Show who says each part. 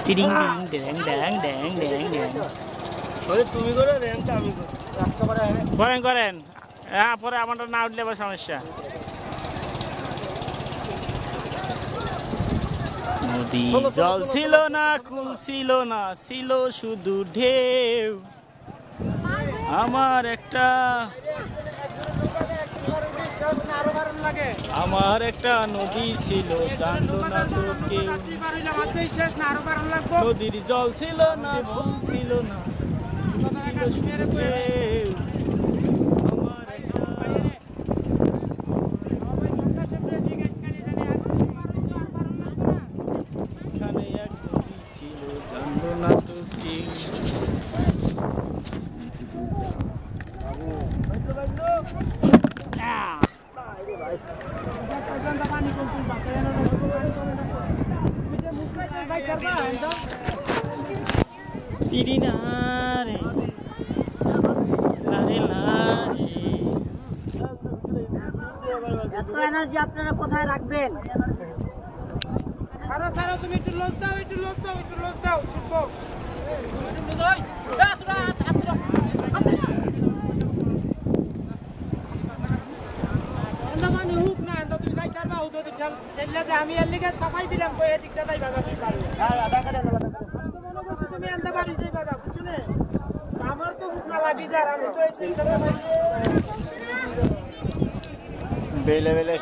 Speaker 1: টিডিং টিডিং ড্যাং ড্যাং ড্যাং ড্যাং ড্যাং।
Speaker 2: ওই তুমি করো র্যাঙ্কটা আমি করব। রাস্তা করে
Speaker 1: করেন করেন। হ্যাঁ পরে আমারটা না উঠলে আবার সমস্যা। নদী জল ছিল না, কুল ছিল না, ছিল শুধু ঢেউ। আমার একটা নদী ছিল, জানলো না তো কেউ। নদীর জল ছিল না, কুল ছিল না, ছিল শুধু ঢেউ। আমার একটা এখানে এক নদী ছিল, জানলো না তো কেউ।
Speaker 3: এত এনার্জি আপনারা কোথায় রাখবেন?
Speaker 2: তুমি একটু লস দাও, একটু লস দাও, একটু লস দাও, শুনবো। আমি এর লিগে সাফাই দিলাম, এদিকটা যাই বাবা তুই পারবি। মনে করছি তুমি আনতে পারি যাই বাবা, বুঝছো না? আমার তো হুক না লাগি যার, আমি তো এই চিন্তা বেলে বেলে